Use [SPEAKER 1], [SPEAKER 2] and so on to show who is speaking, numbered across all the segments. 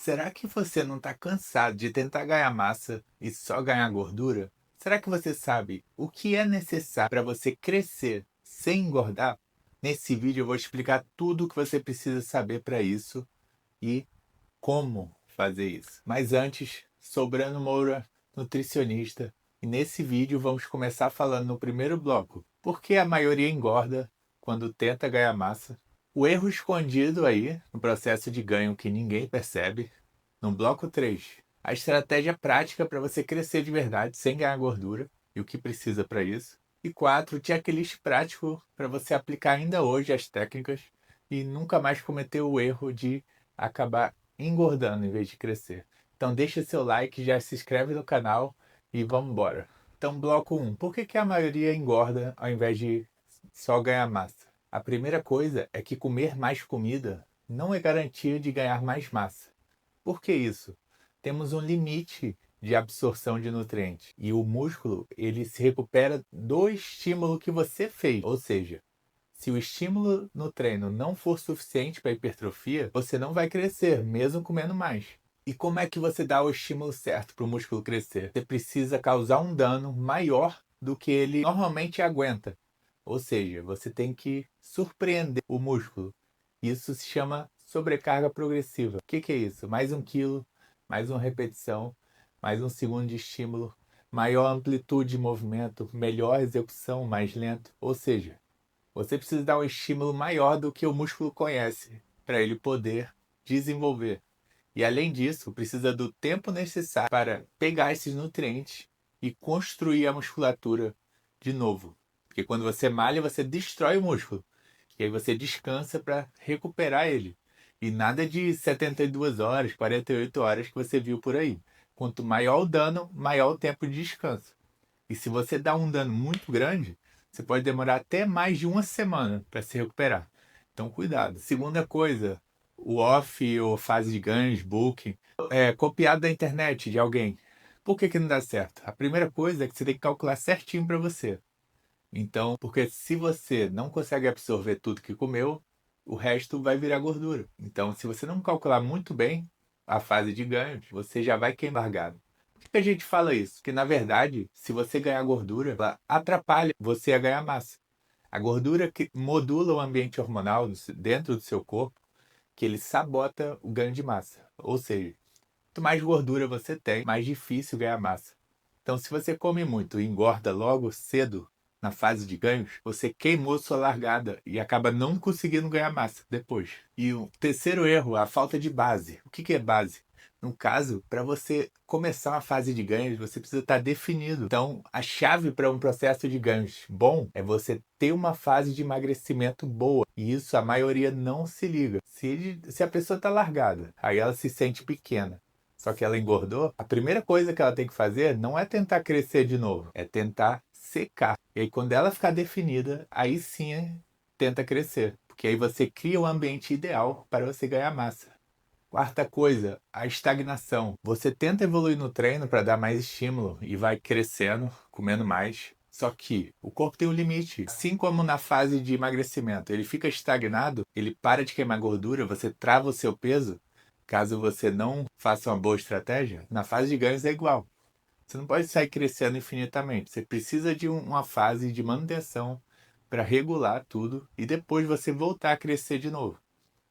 [SPEAKER 1] Será que você não está cansado de tentar ganhar massa e só ganhar gordura? Será que você sabe o que é necessário para você crescer sem engordar? Nesse vídeo eu vou explicar tudo o que você precisa saber para isso e como fazer isso. Mas antes, sou Brano Moura, nutricionista, e nesse vídeo vamos começar falando no primeiro bloco, por que a maioria engorda quando tenta ganhar massa. O erro escondido aí no processo de ganho que ninguém percebe. No bloco 3, a estratégia prática para você crescer de verdade sem ganhar gordura e o que precisa para isso. E 4, o checklist prático para você aplicar ainda hoje as técnicas e nunca mais cometer o erro de acabar engordando em vez de crescer. Então deixa seu like, já se inscreve no canal e vamos embora. Então bloco 1, por que a maioria engorda ao invés de só ganhar massa? A primeira coisa é que comer mais comida não é garantia de ganhar mais massa. Por que isso? Temos um limite de absorção de nutrientes e o músculo ele se recupera do estímulo que você fez. Ou seja, se o estímulo no treino não for suficiente para a hipertrofia, você não vai crescer, mesmo comendo mais. E como é que você dá o estímulo certo para o músculo crescer? Você precisa causar um dano maior do que ele normalmente aguenta. Ou seja, você tem que surpreender o músculo. Isso se chama sobrecarga progressiva. O que é isso? Mais 1 quilo, mais uma repetição, mais um segundo de estímulo, maior amplitude de movimento, melhor execução, mais lento. Ou seja, você precisa dar um estímulo maior do que o músculo conhece para ele poder desenvolver. E além disso, precisa do tempo necessário para pegar esses nutrientes e construir a musculatura de novo. Porque quando você malha, você destrói o músculo. E aí você descansa para recuperar ele. E nada de 72 horas, 48 horas que você viu por aí. Quanto maior o dano, maior o tempo de descanso. E se você dá um dano muito grande, você pode demorar até mais de uma semana para se recuperar. Então, cuidado. Segunda coisa, o off ou fase de ganhos, booking, é copiado da internet de alguém. Por que não dá certo? A primeira coisa é que você tem que calcular certinho para você. Então, porque se você não consegue absorver tudo que comeu, o resto vai virar gordura. Então, se você não calcular muito bem a fase de ganhos, você já vai queimar largado. Por que a gente fala isso? Porque, na verdade, se você ganhar gordura, ela atrapalha você a ganhar massa. A gordura que modula o ambiente hormonal dentro do seu corpo, que ele sabota o ganho de massa. Ou seja, quanto mais gordura você tem, mais difícil ganhar massa. Então, se você come muito e engorda logo cedo na fase de ganhos, você queimou sua largada e acaba não conseguindo ganhar massa depois. E o terceiro erro, a falta de base. O que é base? No caso, para você começar uma fase de ganhos, você precisa estar definido. Então, a chave para um processo de ganhos bom é você ter uma fase de emagrecimento boa. E isso a maioria não se liga. Se a pessoa está largada, aí ela se sente pequena, só que ela engordou, a primeira coisa que ela tem que fazer não é tentar crescer de novo, é tentar secar. E aí, quando ela ficar definida, aí sim tenta crescer. Porque aí você cria o ambiente ideal para você ganhar massa. Quarta coisa, a estagnação. Você tenta evoluir no treino para dar mais estímulo e vai crescendo, comendo mais. Só que o corpo tem um limite. Assim como na fase de emagrecimento, ele fica estagnado, ele para de queimar gordura, você trava o seu peso. Caso você não faça uma boa estratégia, na fase de ganhos é igual. Você não pode sair crescendo infinitamente. Você precisa de uma fase de manutenção para regular tudo e depois você voltar a crescer de novo.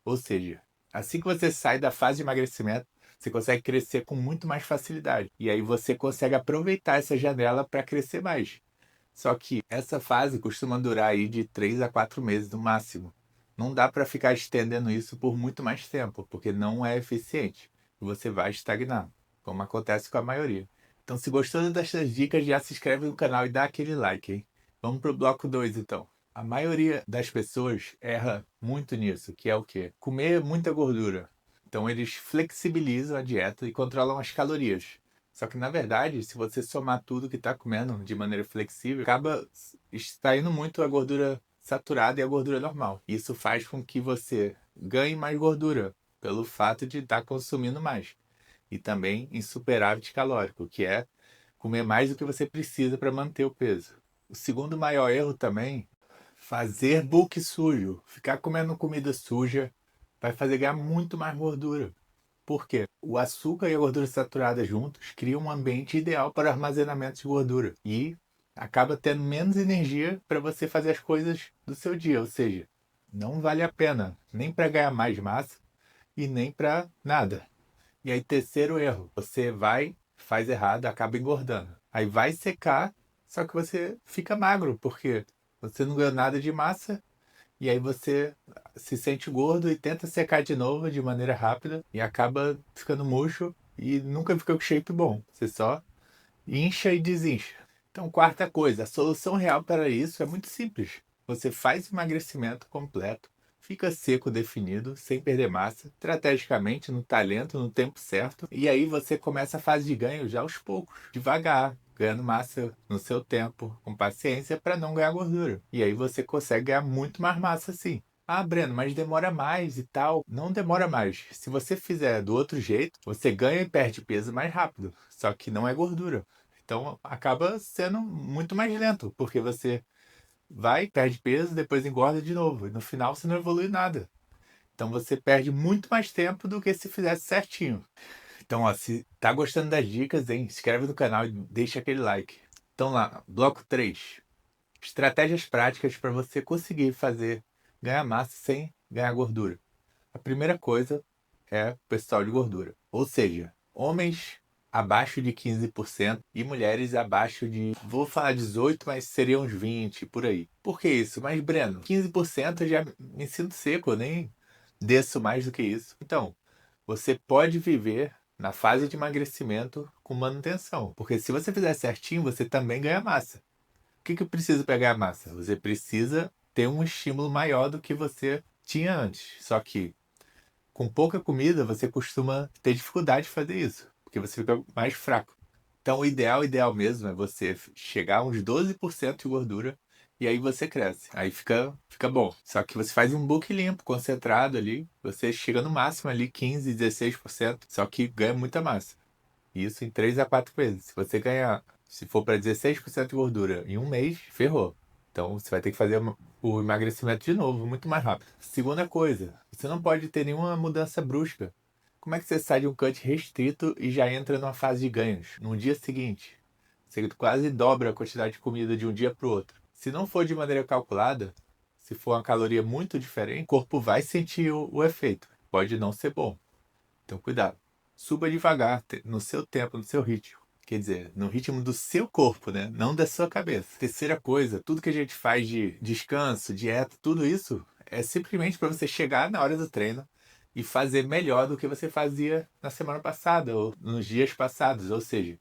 [SPEAKER 1] Ou seja, assim que você sai da fase de emagrecimento, você consegue crescer com muito mais facilidade. E aí você consegue aproveitar essa janela para crescer mais. Só que essa fase costuma durar aí de 3 a 4 meses no máximo. Não dá para ficar estendendo isso por muito mais tempo, porque não é eficiente. E você vai estagnar, como acontece com a maioria. Então, se gostou dessas dicas, já se inscreve no canal e dá aquele like, hein? Vamos pro bloco 2, então. A maioria das pessoas erra muito nisso, que é o quê? Comer muita gordura. Então, eles flexibilizam a dieta e controlam as calorias. Só que, na verdade, se você somar tudo que está comendo de maneira flexível, acaba extraindo muito a gordura saturada e a gordura normal. Isso faz com que você ganhe mais gordura, pelo fato de estar consumindo mais. E também em superávit calórico, que é comer mais do que você precisa para manter o peso. O segundo maior erro também, fazer bulk sujo. Ficar comendo comida suja vai fazer ganhar muito mais gordura. Por quê? O açúcar e a gordura saturada juntos criam um ambiente ideal para armazenamento de gordura e acaba tendo menos energia para você fazer as coisas do seu dia, ou seja, não vale a pena nem para ganhar mais massa e nem para nada. E aí, terceiro erro, você vai, faz errado, acaba engordando. Aí vai secar, só que você fica magro, porque você não ganhou nada de massa, e aí você se sente gordo e tenta secar de novo de maneira rápida e acaba ficando murcho e nunca fica com shape bom. Você só incha e desincha. Então, quarta coisa, a solução real para isso é muito simples. Você faz emagrecimento completo, fica seco definido, sem perder massa, estrategicamente, no talento, no tempo certo, e aí você começa a fase de ganho já aos poucos, devagar, ganhando massa no seu tempo, com paciência para não ganhar gordura. E aí você consegue ganhar muito mais massa assim. Ah, Breno, mas demora mais e tal. Não demora mais. Se você fizer do outro jeito, você ganha e perde peso mais rápido. Só que não é gordura. Então acaba sendo muito mais lento, porque você vai, perde peso, depois engorda de novo. E no final você não evolui nada. Então você perde muito mais tempo do que se fizesse certinho. Então, ó, se tá gostando das dicas, hein, se inscreve no canal e deixa aquele like. Então lá, bloco 3. Estratégias práticas para você conseguir fazer ganhar massa sem ganhar gordura. A primeira coisa é o percentual de gordura. Ou seja, homens abaixo de 15% e mulheres abaixo de, vou falar 18, mas seriam uns 20 por aí. Por que isso? Mas Breno, 15% eu já me sinto seco, eu nem desço mais do que isso. Então, você pode viver na fase de emagrecimento com manutenção, porque se você fizer certinho, você também ganha massa. O que eu preciso para ganhar massa? Você precisa ter um estímulo maior do que você tinha antes. Só que com pouca comida, você costuma ter dificuldade de fazer isso, porque você fica mais fraco. Então, o ideal mesmo é você chegar a uns 12% de gordura e aí você cresce. Aí fica bom. Só que você faz um bulk limpo, concentrado ali, você chega no máximo ali 15, 16%, só que ganha muita massa. Isso em 3 a 4 vezes. Se você ganhar, se for para 16% de gordura em um mês, ferrou. Então você vai ter que fazer o emagrecimento de novo, muito mais rápido. Segunda coisa, você não pode ter nenhuma mudança brusca. Como é que você sai de um cut restrito e já entra numa fase de ganhos? No dia seguinte, você quase dobra a quantidade de comida de um dia para o outro. Se não for de maneira calculada, se for uma caloria muito diferente, o corpo vai sentir o efeito. Pode não ser bom. Então, cuidado. Suba devagar, no seu tempo, no seu ritmo. Quer dizer, no ritmo do seu corpo, né? Não da sua cabeça. Terceira coisa, tudo que a gente faz de descanso, dieta, tudo isso é simplesmente para você chegar na hora do treino e fazer melhor do que você fazia na semana passada ou nos dias passados. Ou seja,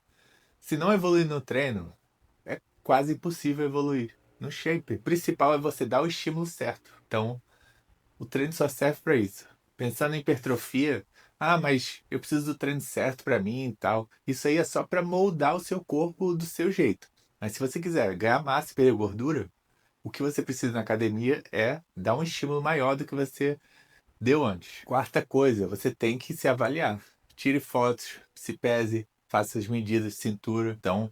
[SPEAKER 1] se não evoluir no treino, é quase impossível evoluir no shape. O principal é você dar o estímulo certo. Então, o treino só serve para isso. Pensando em hipertrofia, ah, mas eu preciso do treino certo para mim e tal. Isso aí é só para moldar o seu corpo do seu jeito. Mas se você quiser ganhar massa e perder gordura, o que você precisa na academia é dar um estímulo maior do que você deu antes. Quarta coisa, você tem que se avaliar. Tire fotos, se pese, faça as medidas de cintura. Então,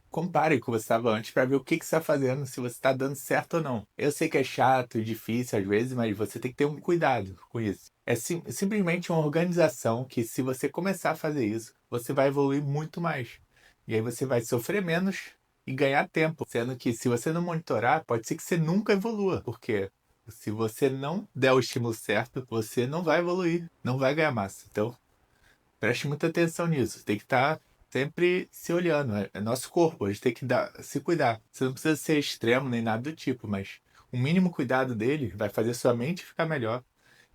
[SPEAKER 1] compare com o que você estava antes para ver o que você está fazendo, se você está dando certo ou não. Eu sei que é chato e difícil às vezes, mas você tem que ter um cuidado com isso. É simplesmente uma organização que, se você começar a fazer isso, você vai evoluir muito mais. E aí você vai sofrer menos e ganhar tempo. Sendo que, se você não monitorar, pode ser que você nunca evolua, porque se você não der o estímulo certo, você não vai evoluir, não vai ganhar massa. Então, preste muita atenção nisso. Tem que estar sempre se olhando. É nosso corpo, a gente tem que se cuidar. Você não precisa ser extremo nem nada do tipo, mas o mínimo cuidado dele vai fazer sua mente ficar melhor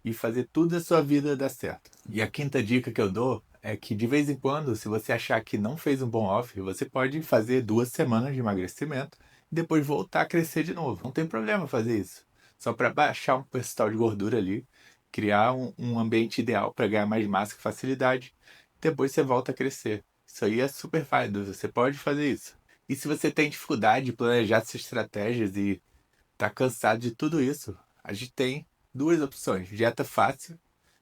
[SPEAKER 1] e fazer tudo a sua vida dar certo. E a quinta dica que eu dou é que, de vez em quando, se você achar que não fez um bom off, você pode fazer 2 semanas de emagrecimento e depois voltar a crescer de novo. Não tem problema fazer isso. Só para baixar um percentual de gordura ali, criar um ambiente ideal para ganhar mais massa com facilidade. Depois você volta a crescer. Isso aí é super válido, você pode fazer isso. E se você tem dificuldade de planejar suas estratégias e tá cansado de tudo isso, a gente tem duas opções. Dieta fácil,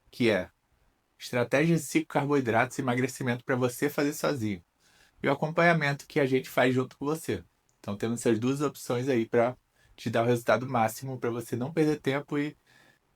[SPEAKER 1] que é estratégias de ciclo carboidratos e emagrecimento para você fazer sozinho. E o acompanhamento que a gente faz junto com você. Então temos essas duas opções aí para te dar o resultado máximo, para você não perder tempo e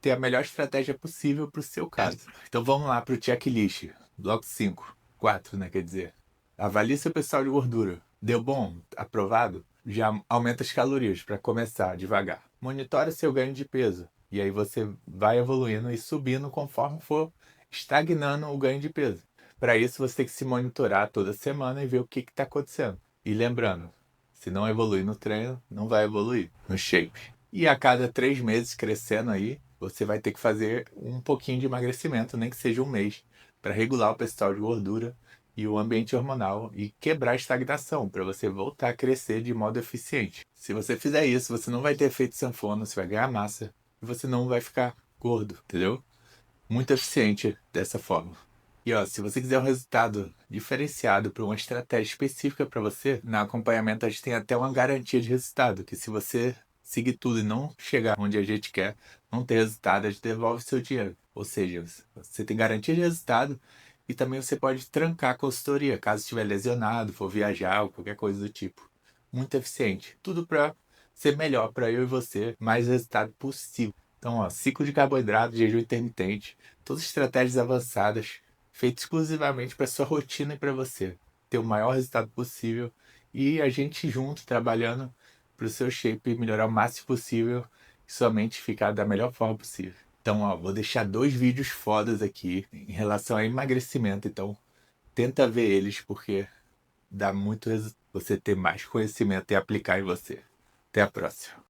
[SPEAKER 1] ter a melhor estratégia possível para o seu caso. Então vamos lá para o checklist. Bloco 5. 4, né? Quer dizer. Avalie seu percentual de gordura. Deu bom? Aprovado? Já aumenta as calorias para começar devagar. Monitore seu ganho de peso. E aí você vai evoluindo e subindo conforme for estagnando o ganho de peso. Para isso você tem que se monitorar toda semana e ver o que está acontecendo. E lembrando, se não evoluir no treino, não vai evoluir no shape. E a cada 3 meses crescendo aí, você vai ter que fazer um pouquinho de emagrecimento, nem que seja um mês, para regular o percentual de gordura e o ambiente hormonal e quebrar a estagnação, para você voltar a crescer de modo eficiente. Se você fizer isso, você não vai ter efeito sanfona, você vai ganhar massa e você não vai ficar gordo, entendeu? Muito eficiente dessa forma. E ó, se você quiser um resultado diferenciado para uma estratégia específica para você, na acompanhamento a gente tem até uma garantia de resultado, que se você seguir tudo e não chegar onde a gente quer, não ter resultado, a gente devolve seu dinheiro. Ou seja, você tem garantia de resultado e também você pode trancar a consultoria, caso estiver lesionado, for viajar ou qualquer coisa do tipo. Muito eficiente. Tudo para ser melhor para eu e você, mais resultado possível. Então, ó, ciclo de carboidrato, jejum intermitente, todas estratégias avançadas, feitas exclusivamente para sua rotina e para você ter o maior resultado possível e a gente junto trabalhando para o seu shape melhorar o máximo possível e sua mente ficar da melhor forma possível. Então, ó, vou deixar 2 vídeos fodas aqui em relação a emagrecimento, então tenta ver eles porque dá muito resultado você ter mais conhecimento e aplicar em você. Até a próxima.